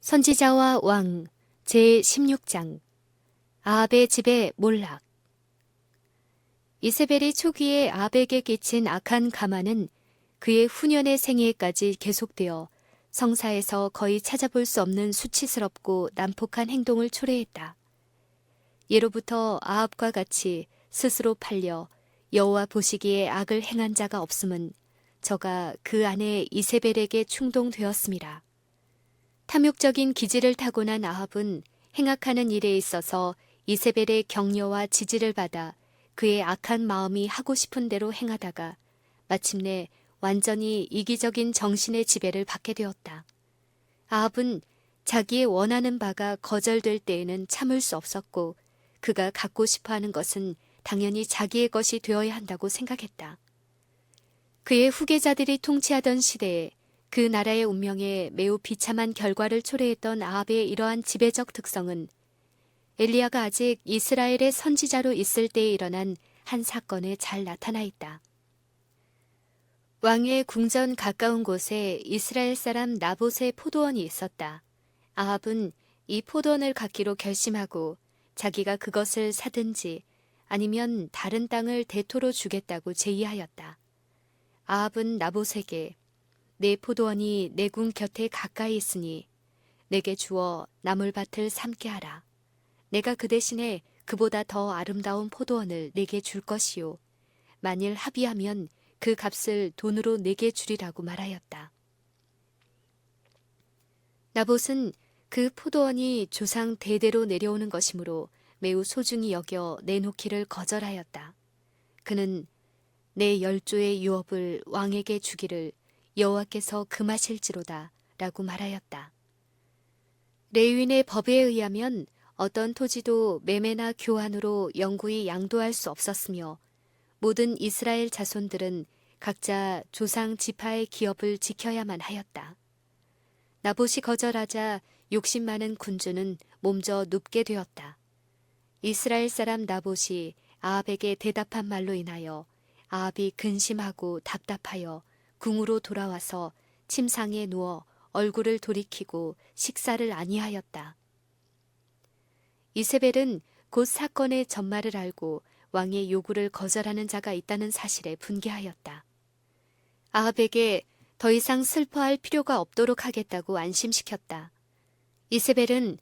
선지자와 왕 제16장 아합의 집의 몰락. 이세벨이 초기에 아합에게 끼친 악한 가마는 그의 후년의 생애까지 계속되어 성사에서 거의 찾아볼 수 없는 수치스럽고 난폭한 행동을 초래했다. 예로부터 아합과 같이 스스로 팔려 여호와 보시기에 악을 행한 자가 없음은 저가 그 아내 이세벨에게 충동되었음이라. 탐욕적인 기질을 타고난 아합은 행악하는 일에 있어서 이세벨의 격려와 지지를 받아 그의 악한 마음이 하고 싶은 대로 행하다가 마침내 완전히 이기적인 정신의 지배를 받게 되었다. 아합은 자기의 원하는 바가 거절될 때에는 참을 수 없었고 그가 갖고 싶어하는 것은 당연히 자기의 것이 되어야 한다고 생각했다. 그의 후계자들이 통치하던 시대에 그 나라의 운명에 매우 비참한 결과를 초래했던 아합의 이러한 지배적 특성은 엘리야가 아직 이스라엘의 선지자로 있을 때에 일어난 한 사건에 잘 나타나 있다. 왕의 궁전 가까운 곳에 이스라엘 사람 나봇의 포도원이 있었다. 아합은 이 포도원을 갖기로 결심하고 자기가 그것을 사든지 아니면 다른 땅을 대토로 주겠다고 제의하였다. 아합은 나봇에게 내 포도원이 내 궁 곁에 가까이 있으니 내게 주어 나물밭을 삼게 하라. 내가 그 대신에 그보다 더 아름다운 포도원을 내게 줄 것이요. 만일 합의하면 그 값을 돈으로 내게 주리라고 말하였다. 나봇은 그 포도원이 조상 대대로 내려오는 것이므로 매우 소중히 여겨 내놓기를 거절하였다. 그는 내 10조의 유업을 왕에게 주기를 여호와께서 금하실지로다 라고 말하였다. 레위인의 법에 의하면 어떤 토지도 매매나 교환으로 영구히 양도할 수 없었으며 모든 이스라엘 자손들은 각자 조상 지파의 기업을 지켜야만 하였다. 나봇이 거절하자 욕심 많은 군주는 몸져 눕게 되었다. 이스라엘 사람 나봇이 아합에게 대답한 말로 인하여 아합이 근심하고 답답하여 궁으로 돌아와서 침상에 누워 얼굴을 돌이키고 식사를 아니하였다. 이세벨은 곧 사건의 전말을 알고 왕의 요구를 거절하는 자가 있다는 사실에 분개하였다. 아합에게 더 이상 슬퍼할 필요가 없도록 하겠다고 안심시켰다. 이세벨은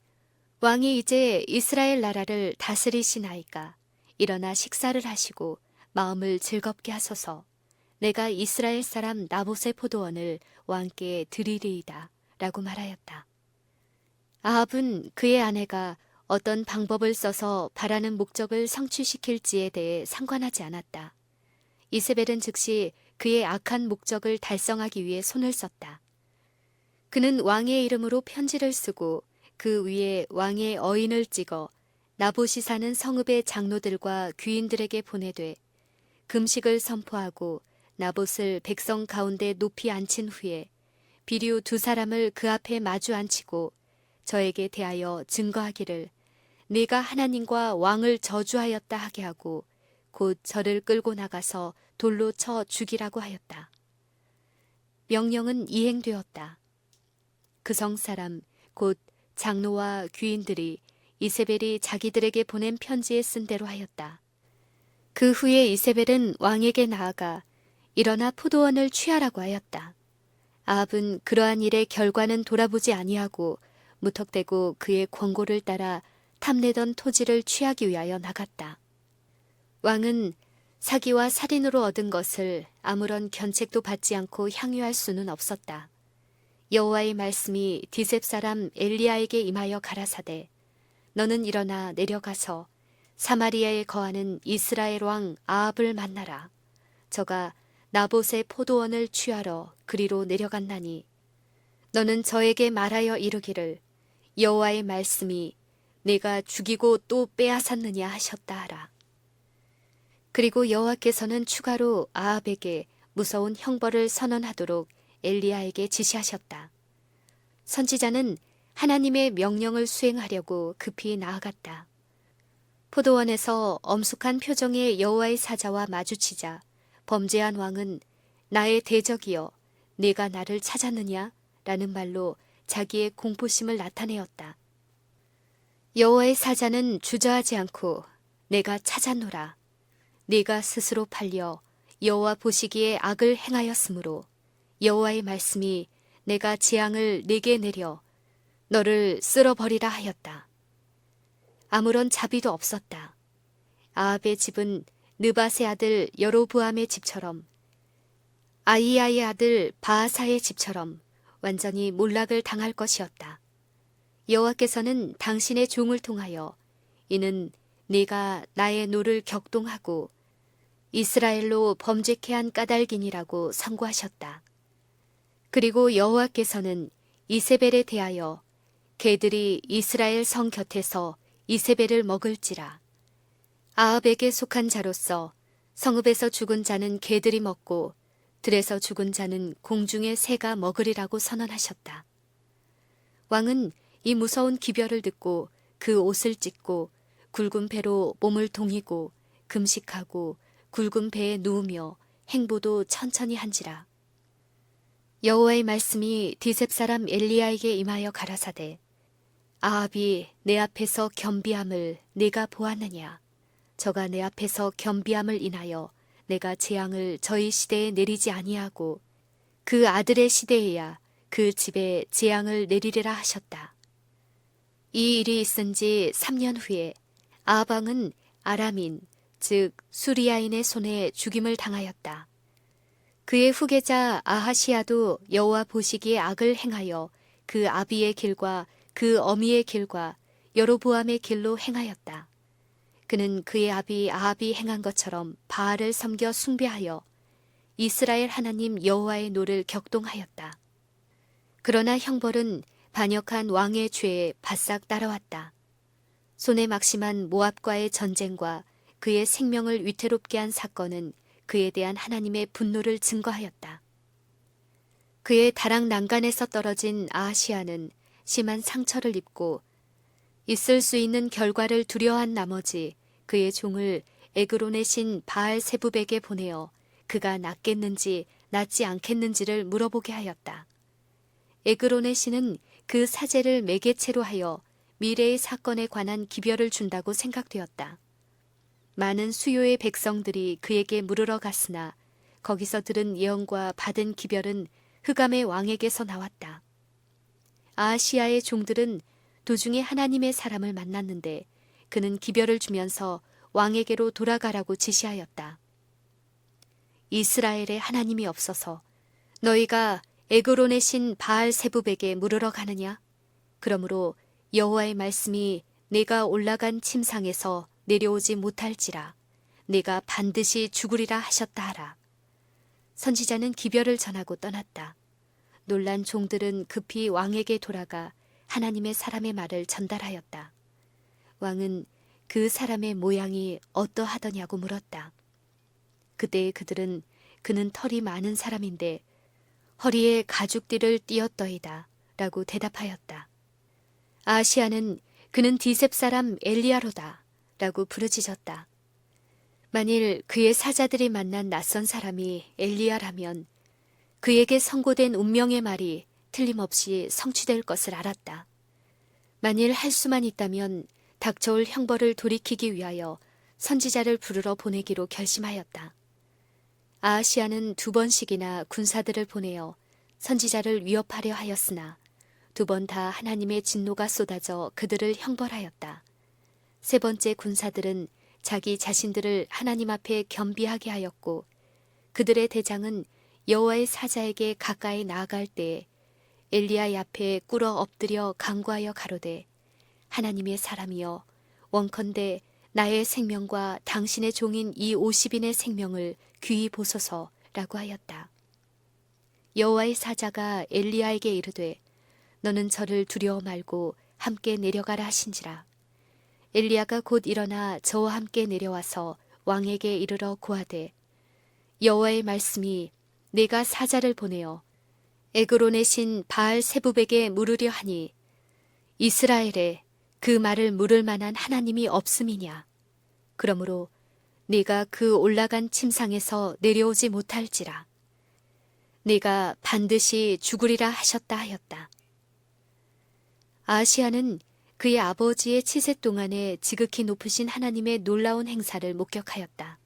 왕이 이제 이스라엘 나라를 다스리시나이까 일어나 식사를 하시고 마음을 즐겁게 하소서. 내가 이스라엘 사람 나봇의 포도원을 왕께 드리리이다 라고 말하였다. 아합은 그의 아내가 어떤 방법을 써서 바라는 목적을 성취시킬지에 대해 상관하지 않았다. 이세벨은 즉시 그의 악한 목적을 달성하기 위해 손을 썼다. 그는 왕의 이름으로 편지를 쓰고 그 위에 왕의 어인을 찍어 나봇이 사는 성읍의 장로들과 귀인들에게 보내되 금식을 선포하고 나봇을 백성 가운데 높이 앉힌 후에 비류 2사람을 그 앞에 마주 앉히고 저에게 대하여 증거하기를 네가 하나님과 왕을 저주하였다 하게 하고 곧 저를 끌고 나가서 돌로 쳐 죽이라고 하였다. 명령은 이행되었다. 그 성 사람 곧 장로와 귀인들이 이세벨이 자기들에게 보낸 편지에 쓴 대로 하였다. 그 후에 이세벨은 왕에게 나아가 일어나 포도원을 취하라고 하였다. 아합은 그러한 일의 결과는 돌아보지 아니하고 무턱대고 그의 권고를 따라 탐내던 토지를 취하기 위하여 나갔다. 왕은 사기와 살인으로 얻은 것을 아무런 견책도 받지 않고 향유할 수는 없었다. 여호와의 말씀이 디셉 사람 엘리야에게 임하여 가라사대 너는 일어나 내려가서 사마리아에 거하는 이스라엘 왕 아합을 만나라. 저가 나봇의 포도원을 취하러 그리로 내려갔나니 너는 저에게 말하여 이르기를 여호와의 말씀이 내가 죽이고 또 빼앗았느냐 하셨다 하라. 그리고 여호와께서는 추가로 아합에게 무서운 형벌을 선언하도록 엘리야에게 지시하셨다. 선지자는 하나님의 명령을 수행하려고 급히 나아갔다. 포도원에서 엄숙한 표정의 여호와의 사자와 마주치자 범죄한 왕은 나의 대적이여 네가 나를 찾았느냐? 라는 말로 자기의 공포심을 나타내었다. 여호와의 사자는 주저하지 않고 내가 찾아노라. 네가 스스로 팔려 여호와 보시기에 악을 행하였으므로 여호와의 말씀이 내가 재앙을 네게 내려 너를 쓸어버리라 하였다. 아무런 자비도 없었다. 아합의 집은 느밧의 아들 여로보암의 집처럼 아히야의 아들 바하사의 집처럼 완전히 몰락을 당할 것이었다. 여호와께서는 당신의 종을 통하여 이는 네가 나의 노를 격동하고 이스라엘로 범죄케 한 까닭이니라고 선고하셨다. 그리고 여호와께서는 이세벨에 대하여 개들이 이스라엘 성 곁에서 이세벨을 먹을지라. 아합에게 속한 자로서 성읍에서 죽은 자는 개들이 먹고 들에서 죽은 자는 공중의 새가 먹으리라고 선언하셨다. 왕은 이 무서운 기별을 듣고 그 옷을 찢고 굵은 배로 몸을 동이고 금식하고 굵은 배에 누우며 행보도 천천히 한지라. 여호와의 말씀이 디셉 사람 엘리야에게 임하여 가라사대 아합이 내 앞에서 겸비함을 네가 보았느냐. 저가 내 앞에서 겸비함을 인하여 내가 재앙을 저희 시대에 내리지 아니하고 그 아들의 시대에야 그 집에 재앙을 내리리라 하셨다. 이 일이 있은 지 3년 후에 아합 왕은 아람인 즉 수리아인의 손에 죽임을 당하였다. 그의 후계자 아하시아도 여호와 보시기에 악을 행하여 그 아비의 길과 그 어미의 길과 여로보암의 길로 행하였다. 그는 그의 아비 아합이 행한 것처럼 바알을 섬겨 숭배하여 이스라엘 하나님 여호와의 노를 격동하였다. 그러나 형벌은 반역한 왕의 죄에 바싹 따라왔다. 손에 막심한 모압과의 전쟁과 그의 생명을 위태롭게 한 사건은 그에 대한 하나님의 분노를 증거하였다. 그의 다락 난간에서 떨어진 아하시아는 심한 상처를 입고 있을 수 있는 결과를 두려워한 나머지 그의 종을 에그론의 신 바알 세부백에 보내어 그가 낫겠는지 낫지 않겠는지를 물어보게 하였다. 에그론의 신은 그 사제를 매개체로 하여 미래의 사건에 관한 기별을 준다고 생각되었다. 많은 수요의 백성들이 그에게 물으러 갔으나 거기서 들은 예언과 받은 기별은 흑암의 왕에게서 나왔다. 아하시아의 종들은 도중에 하나님의 사람을 만났는데 그는 기별을 주면서 왕에게로 돌아가라고 지시하였다. 이스라엘에 하나님이 없어서 너희가 에그론의 신 바알 세부백에 물으러 가느냐? 그러므로 여호와의 말씀이 내가 올라간 침상에서 내려오지 못할지라 내가 반드시 죽으리라 하셨다 하라. 선지자는 기별을 전하고 떠났다. 놀란 종들은 급히 왕에게 돌아가 하나님의 사람의 말을 전달하였다. 왕은 그 사람의 모양이 어떠하더냐고 물었다. 그때 그들은 그는 털이 많은 사람인데 허리에 가죽띠를 띠었더이다 라고 대답하였다. 아시아는 그는 디셉 사람 엘리야로다 라고 부르짖었다. 만일 그의 사자들이 만난 낯선 사람이 엘리야라면 그에게 선고된 운명의 말이 틀림없이 성취될 것을 알았다. 만일 할 수만 있다면 닥쳐올 형벌을 돌이키기 위하여 선지자를 부르러 보내기로 결심하였다. 아하시아는 2번씩이나 군사들을 보내어 선지자를 위협하려 하였으나 2번 다 하나님의 진노가 쏟아져 그들을 형벌하였다. 3번째 군사들은 자기 자신들을 하나님 앞에 겸비하게 하였고 그들의 대장은 여호와의 사자에게 가까이 나아갈 때에 엘리야의 앞에 꿇어 엎드려 간구하여 가로되 하나님의 사람이여 원컨대 나의 생명과 당신의 종인 이 50인의 생명을 귀히 보소서라고 하였다. 여호와의 사자가 엘리야에게 이르되 너는 저를 두려워 말고 함께 내려가라 하신지라. 엘리야가 곧 일어나 저와 함께 내려와서 왕에게 이르러 고하되 여호와의 말씀이 내가 사자를 보내어 에그론의 신 바알 세부백에 물으려 하니 이스라엘에 그 말을 물을 만한 하나님이 없음이냐. 그러므로 네가 그 올라간 침상에서 내려오지 못할지라. 네가 반드시 죽으리라 하셨다 하였다. 아하시아는 그의 아버지의 치세 동안에 지극히 높으신 하나님의 놀라운 행사를 목격하였다.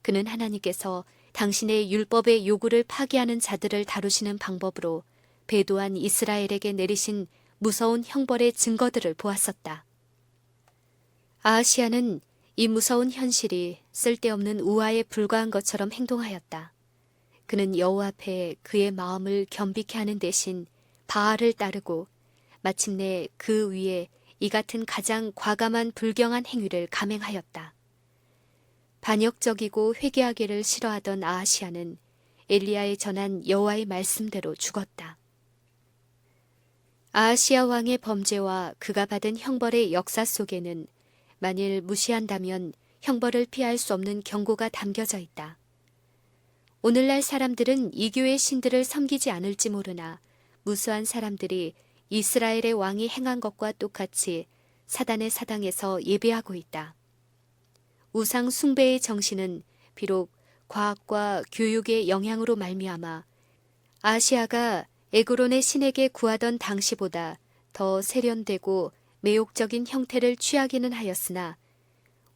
그는 하나님께서 당신의 율법의 요구를 파기하는 자들을 다루시는 방법으로 배도한 이스라엘에게 내리신 무서운 형벌의 증거들을 보았었다. 아하시아는 이 무서운 현실이 쓸데없는 우화에 불과한 것처럼 행동하였다. 그는 여호와 앞에 그의 마음을 겸비케 하는 대신 바알을 따르고 마침내 그 위에 이 같은 가장 과감한 불경한 행위를 감행하였다. 반역적이고 회개하기를 싫어하던 아하시아는 엘리야에 전한 여호와의 말씀대로 죽었다. 아하시아 왕의 범죄와 그가 받은 형벌의 역사 속에는 만일 무시한다면 형벌을 피할 수 없는 경고가 담겨져 있다. 오늘날 사람들은 이교의 신들을 섬기지 않을지 모르나 무수한 사람들이 이스라엘의 왕이 행한 것과 똑같이 사단의 사당에서 예배하고 있다. 우상 숭배의 정신은 비록 과학과 교육의 영향으로 말미암아 아시아가 에그론의 신에게 구하던 당시보다 더 세련되고 매혹적인 형태를 취하기는 하였으나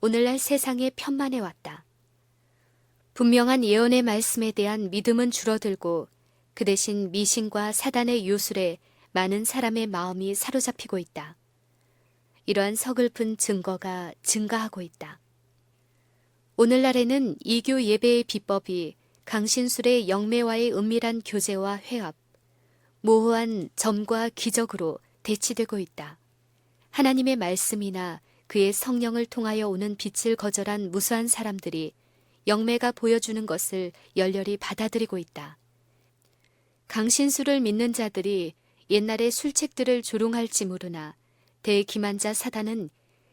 오늘날 세상에 편만해 왔다. 분명한 예언의 말씀에 대한 믿음은 줄어들고 그 대신 미신과 사단의 요술에 많은 사람의 마음이 사로잡히고 있다. 이러한 서글픈 증거가 증가하고 있다. 오늘날에는 이교 예배의 비법이 강신술의 영매와의 은밀한 교제와 회합, 모호한 점과 기적으로 대치되고 있다. 하나님의 말씀이나 그의 성령을 통하여 오는 빛을 거절한 무수한 사람들이 영매가 보여주는 것을 열렬히 받아들이고 있다. 강신술을 믿는 자들이 옛날의 술책들을 조롱할지 모르나 대기만자 사단은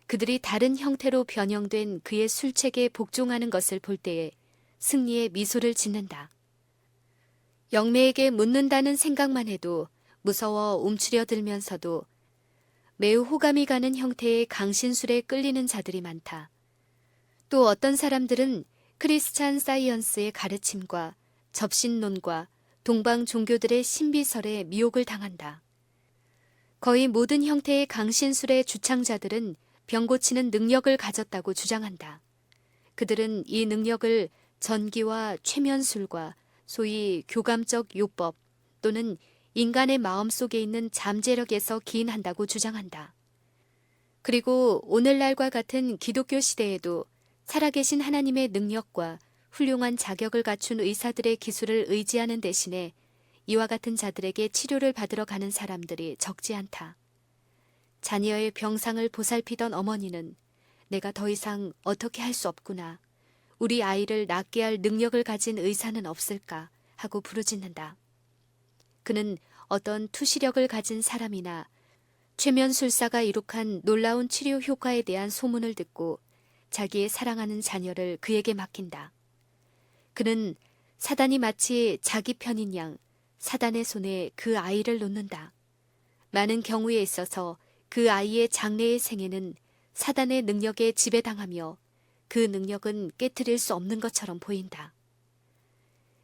그들이 다른 형태로 변형된 그의 술책에 복종하는 것을 볼 때에 승리의 미소를 짓는다. 영매에게 묻는다는 생각만 해도 무서워 움츠려들면서도 매우 호감이 가는 형태의 강신술에 끌리는 자들이 많다. 또 어떤 사람들은 크리스찬 사이언스의 가르침과 접신론과 동방 종교들의 신비설에 미혹을 당한다. 거의 모든 형태의 강신술의 주창자들은 병 고치는 능력을 가졌다고 주장한다. 그들은 이 능력을 전기와 최면술과 소위 교감적 요법 또는 인간의 마음 속에 있는 잠재력에서 기인한다고 주장한다. 그리고 오늘날과 같은 기독교 시대에도 살아계신 하나님의 능력과 훌륭한 자격을 갖춘 의사들의 기술을 의지하는 대신에 이와 같은 자들에게 치료를 받으러 가는 사람들이 적지 않다. 자녀의 병상을 보살피던 어머니는 내가 더 이상 어떻게 할 수 없구나. 우리 아이를 낫게 할 능력을 가진 의사는 없을까 하고 부르짖는다. 그는 어떤 투시력을 가진 사람이나 최면술사가 이룩한 놀라운 치료 효과에 대한 소문을 듣고 자기의 사랑하는 자녀를 그에게 맡긴다. 그는 사단이 마치 자기 편인 양 사단의 손에 그 아이를 놓는다. 많은 경우에 있어서 그 아이의 장래의 생애는 사단의 능력에 지배당하며 그 능력은 깨트릴 수 없는 것처럼 보인다.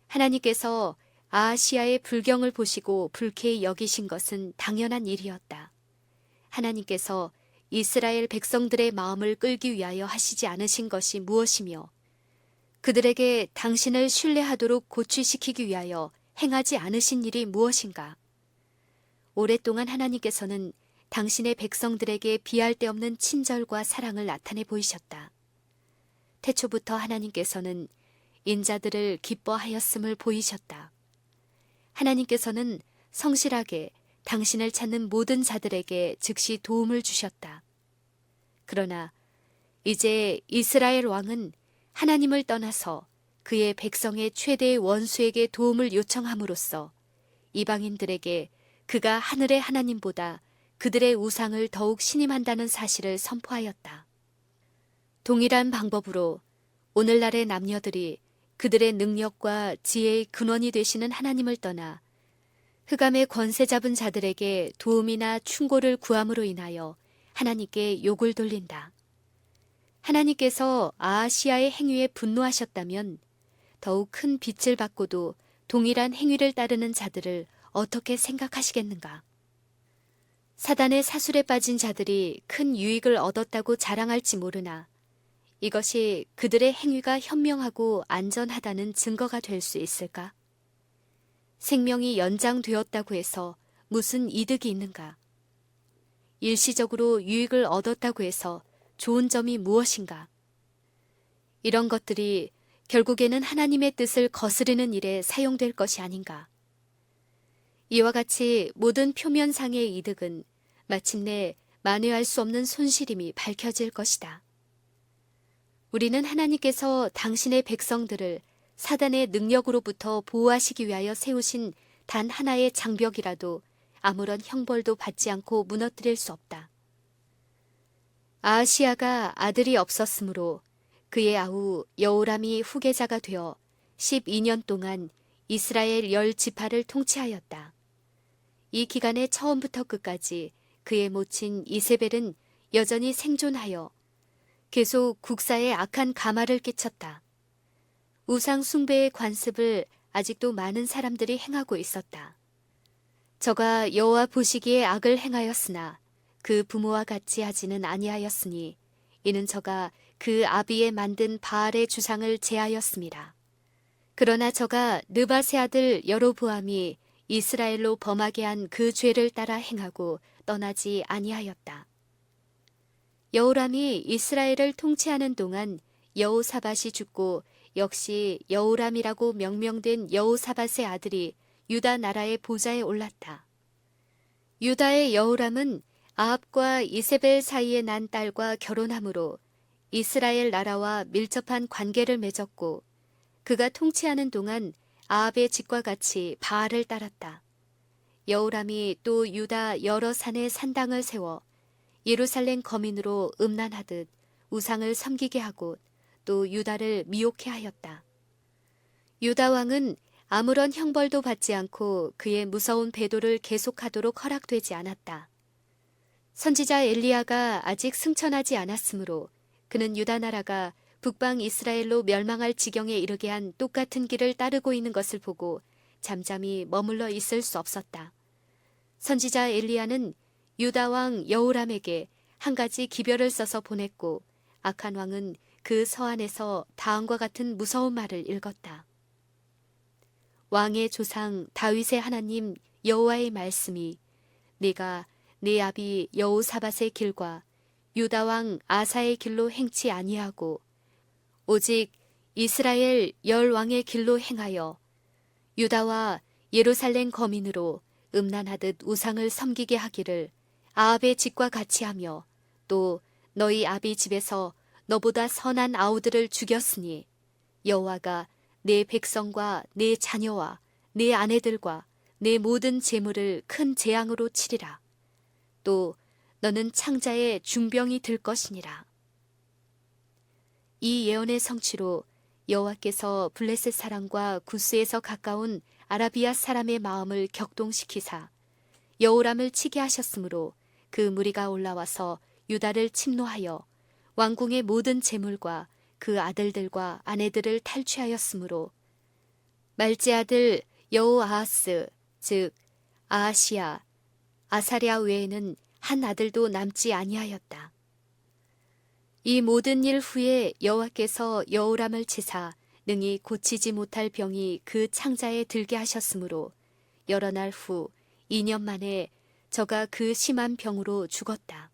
하나님께서 아하시아의 불경을 보시고 불쾌히 여기신 것은 당연한 일이었다. 하나님께서 이스라엘 백성들의 마음을 끌기 위하여 하시지 않으신 것이 무엇이며 그들에게 당신을 신뢰하도록 고취시키기 위하여 행하지 않으신 일이 무엇인가? 오랫동안 하나님께서는 당신의 백성들에게 비할 데 없는 친절과 사랑을 나타내 보이셨다. 태초부터 하나님께서는 인자들을 기뻐하였음을 보이셨다. 하나님께서는 성실하게 당신을 찾는 모든 자들에게 즉시 도움을 주셨다. 그러나 이제 이스라엘 왕은 하나님을 떠나서 그의 백성의 최대의 원수에게 도움을 요청함으로써 이방인들에게 그가 하늘의 하나님보다 그들의 우상을 더욱 신임한다는 사실을 선포하였다. 동일한 방법으로 오늘날의 남녀들이 그들의 능력과 지혜의 근원이 되시는 하나님을 떠나 흑암의 권세 잡은 자들에게 도움이나 충고를 구함으로 인하여 하나님께 욕을 돌린다. 하나님께서 아하시아의 행위에 분노하셨다면 더욱 큰 빛을 받고도 동일한 행위를 따르는 자들을 어떻게 생각하시겠는가? 사단의 사술에 빠진 자들이 큰 유익을 얻었다고 자랑할지 모르나 이것이 그들의 행위가 현명하고 안전하다는 증거가 될 수 있을까? 생명이 연장되었다고 해서 무슨 이득이 있는가? 일시적으로 유익을 얻었다고 해서 좋은 점이 무엇인가? 이런 것들이 결국에는 하나님의 뜻을 거스르는 일에 사용될 것이 아닌가? 이와 같이 모든 표면상의 이득은 마침내 만회할 수 없는 손실임이 밝혀질 것이다. 우리는 하나님께서 당신의 백성들을 사단의 능력으로부터 보호하시기 위하여 세우신 단 하나의 장벽이라도 아무런 형벌도 받지 않고 무너뜨릴 수 없다. 아하시야가 아들이 없었으므로 그의 아우 여호람이 후계자가 되어 12년 동안 이스라엘 10지파를 통치하였다. 이 기간의 처음부터 끝까지 그의 모친 이세벨은 여전히 생존하여 계속 국사에 악한 가마를 끼쳤다. 우상 숭배의 관습을 아직도 많은 사람들이 행하고 있었다. 저가 여호와 보시기에 악을 행하였으나 그 부모와 같이 하지는 아니하였으니 이는 저가 그 아비에 만든 바알의 주상을 제하였습니다. 그러나 저가 느밧의 아들 여로보암이 이스라엘로 범하게 한 그 죄를 따라 행하고 떠나지 아니하였다. 여호람이 이스라엘을 통치하는 동안 여호사밧이 죽고 역시 여호람이라고 명명된 여호사밧의 아들이 유다 나라의 보좌에 올랐다. 유다의 여호람은 아합과 이세벨 사이에 난 딸과 결혼함으로 이스라엘 나라와 밀접한 관계를 맺었고 그가 통치하는 동안 아합의 집과 같이 바알을 따랐다. 여호람이 또 유다 여러 산에 산당을 세워 예루살렘 거민으로 음란하듯 우상을 섬기게 하고 또 유다를 미혹해 하였다. 유다 왕은 아무런 형벌도 받지 않고 그의 무서운 배도를 계속하도록 허락되지 않았다. 선지자 엘리야가 아직 승천하지 않았으므로 그는 유다 나라가 북방 이스라엘로 멸망할 지경에 이르게 한 똑같은 길을 따르고 있는 것을 보고 잠잠히 머물러 있을 수 없었다. 선지자 엘리야는 유다 왕 여호람에게 한 가지 기별을 써서 보냈고 악한 왕은 그 서안에서 다음과 같은 무서운 말을 읽었다. 왕의 조상 다윗의 하나님 여호와의 말씀이 네가 네 아비 여호사밧의 길과 유다 왕 아사의 길로 행치 아니하고 오직 이스라엘 열 왕의 길로 행하여 유다와 예루살렘 거민으로 음란하듯 우상을 섬기게 하기를 아합의 집과 같이 하며 또 너희 아비 집에서 너보다 선한 아우들을 죽였으니 여호와가 내 백성과 내 자녀와 내 아내들과 내 모든 재물을 큰 재앙으로 치리라. 또 너는 창자의 중병이 될 것이니라. 이 예언의 성취로 여호와께서 블레셋 사람과 구스에서 가까운 아라비아 사람의 마음을 격동시키사 여호람을 치게 하셨으므로 그 무리가 올라와서 유다를 침노하여 왕궁의 모든 재물과 그 아들들과 아내들을 탈취하였으므로 말제 아들 여호아하스 즉 아하시야 아사랴 외에는 한 아들도 남지 아니하였다. 이 모든 일 후에 여호와께서 여호람을 치사 능히 고치지 못할 병이 그 창자에 들게 하셨으므로 여러 날 후 2년 만에 저가 그 심한 병으로 죽었다.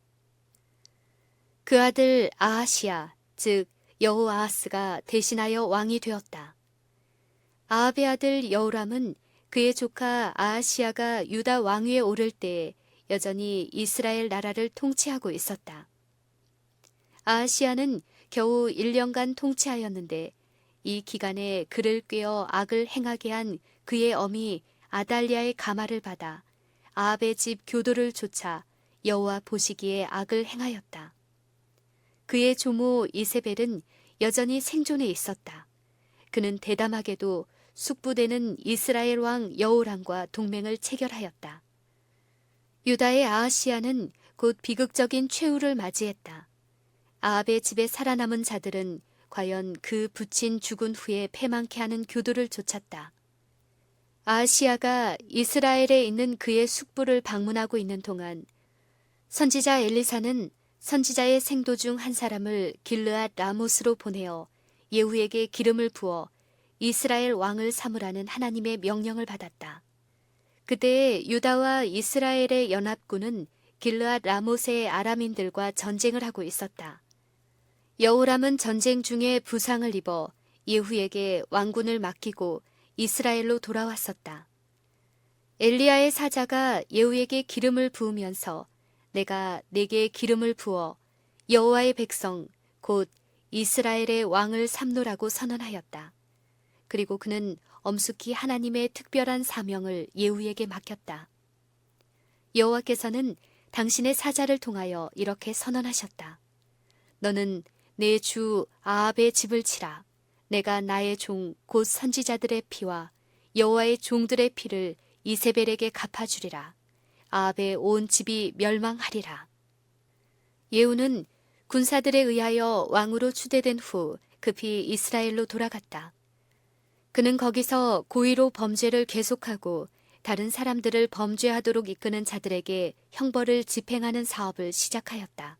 그 아들 아하시야 즉 여호아하스가 대신하여 왕이 되었다. 아합의 아들 여호람은 그의 조카 아하시야가 유다 왕위에 오를 때에 여전히 이스라엘 나라를 통치하고 있었다. 아하시야는 겨우 1년간 통치하였는데 이 기간에 그를 꾀어 악을 행하게 한 그의 어미 아달랴의 가마를 받아 아합의 집 교도를 쫓아 여호와 보시기에 악을 행하였다. 그의 조모 이세벨은 여전히 생존해 있었다. 그는 대담하게도 숙부되는 이스라엘 왕 여호람과 동맹을 체결하였다. 유다의 아하시야는 곧 비극적인 최후를 맞이했다. 아합의 집에 살아남은 자들은 과연 그 부친 죽은 후에 패망케 하는 교도를 쫓았다. 아하시야가 이스라엘에 있는 그의 숙부를 방문하고 있는 동안 선지자 엘리사는 선지자의 생도 중 한 사람을 길르앗 라못으로 보내어 예후에게 기름을 부어 이스라엘 왕을 삼으라는 하나님의 명령을 받았다. 그때 유다와 이스라엘의 연합군은 길르앗 라못의 아람인들과 전쟁을 하고 있었다. 여호람은 전쟁 중에 부상을 입어 예후에게 왕군을 맡기고 이스라엘로 돌아왔었다. 엘리야의 사자가 예후에게 기름을 부으면서 내가 네게 기름을 부어 여호와의 백성 곧 이스라엘의 왕을 삼노라고 선언하였다. 그리고 그는 엄숙히 하나님의 특별한 사명을 예후에게 맡겼다. 여호와께서는 당신의 사자를 통하여 이렇게 선언하셨다. 너는 내 주 아합의 집을 치라. 내가 나의 종 곧 선지자들의 피와 여호와의 종들의 피를 이세벨에게 갚아주리라. 아합의 온 집이 멸망하리라. 예후는 군사들에 의하여 왕으로 추대된 후 급히 이스라엘로 돌아갔다. 그는 거기서 고의로 범죄를 계속하고 다른 사람들을 범죄하도록 이끄는 자들에게 형벌을 집행하는 사업을 시작하였다.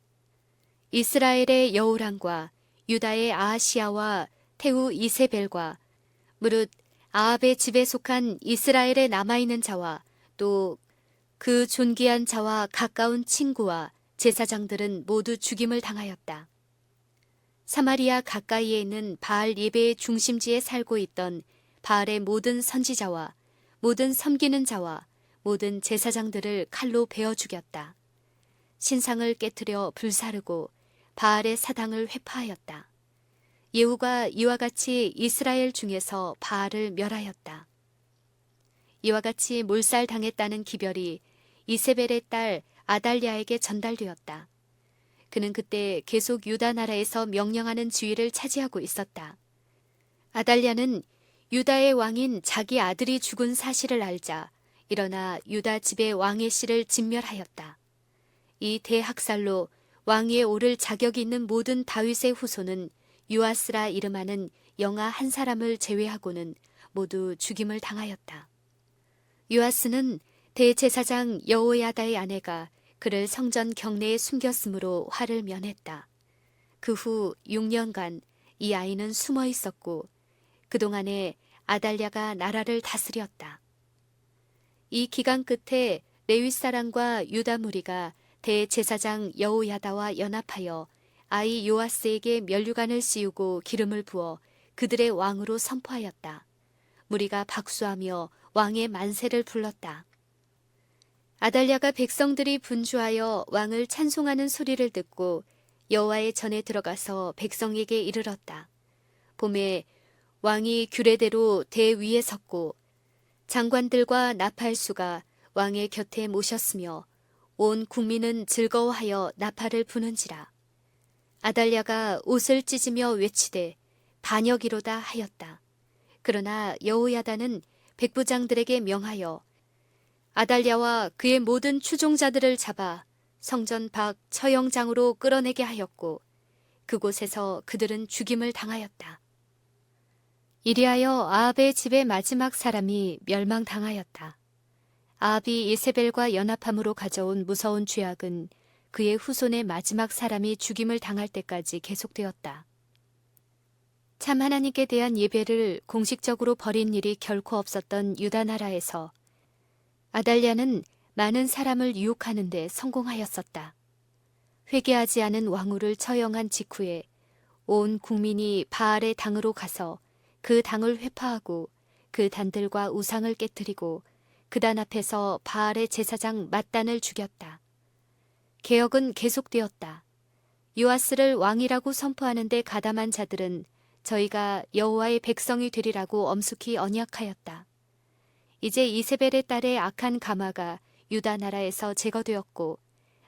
이스라엘의 여호람과 유다의 아하시야와 태후 이세벨과 무릇 아합의 집에 속한 이스라엘에 남아있는 자와 또 그 존귀한 자와 가까운 친구와 제사장들은 모두 죽임을 당하였다. 사마리아 가까이에 있는 바알 예배의 중심지에 살고 있던 바알의 모든 선지자와 모든 섬기는 자와 모든 제사장들을 칼로 베어 죽였다. 신상을 깨뜨려 불사르고 바알의 사당을 회파하였다. 예후가 이와 같이 이스라엘 중에서 바알을 멸하였다. 이와 같이 몰살당했다는 기별이 이세벨의 딸 아달랴에게 전달되었다. 그는 그때 계속 유다 나라에서 명령하는 지위를 차지하고 있었다. 아달랴는 유다의 왕인 자기 아들이 죽은 사실을 알자 일어나 유다 집의 왕의 씨를 진멸하였다. 이 대학살로 왕위에 오를 자격이 있는 모든 다윗의 후손은 요아스라 이름하는 영아 한 사람을 제외하고는 모두 죽임을 당하였다. 요아스는 대제사장 여호야다의 아내가 그를 성전 경내에 숨겼으므로 화를 면했다. 그 후 6년간 이 아이는 숨어 있었고 그동안에 아달랴가 나라를 다스렸다. 이 기간 끝에 레위 사람과 유다 무리가 대제사장 여호야다와 연합하여 아이 요아스에게 면류관을 씌우고 기름을 부어 그들의 왕으로 선포하였다. 무리가 박수하며 왕의 만세를 불렀다. 아달랴가 백성들이 분주하여 왕을 찬송하는 소리를 듣고 여호와의 전에 들어가서 백성에게 이르렀다. 봄에 왕이 규례대로 대위에 섰고 장관들과 나팔수가 왕의 곁에 모셨으며 온 국민은 즐거워하여 나팔을 부는지라. 아달랴가 옷을 찢으며 외치되 반역이로다 하였다. 그러나 여호야다는 백부장들에게 명하여 아달랴와 그의 모든 추종자들을 잡아 성전 밖 처형장으로 끌어내게 하였고 그곳에서 그들은 죽임을 당하였다. 이리하여 아합의 집의 마지막 사람이 멸망당하였다. 아합이 이세벨과 연합함으로 가져온 무서운 죄악은 그의 후손의 마지막 사람이 죽임을 당할 때까지 계속되었다. 참 하나님께 대한 예배를 공식적으로 벌인 일이 결코 없었던 유다 나라에서 아달랴는 많은 사람을 유혹하는 데 성공하였었다. 회개하지 않은 왕후를 처형한 직후에 온 국민이 바알의 당으로 가서 그 당을 회파하고 그 단들과 우상을 깨뜨리고 그 단 앞에서 바알의 제사장 맏단을 죽였다. 개혁은 계속되었다. 요아스를 왕이라고 선포하는 데 가담한 자들은 저희가 여호와의 백성이 되리라고 엄숙히 언약하였다. 이제 이세벨의 딸의 악한 가마가 유다 나라에서 제거되었고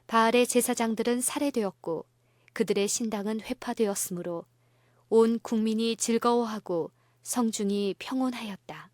바알의 제사장들은 살해되었고 그들의 신당은 회파되었으므로 온 국민이 즐거워하고 성중이 평온하였다.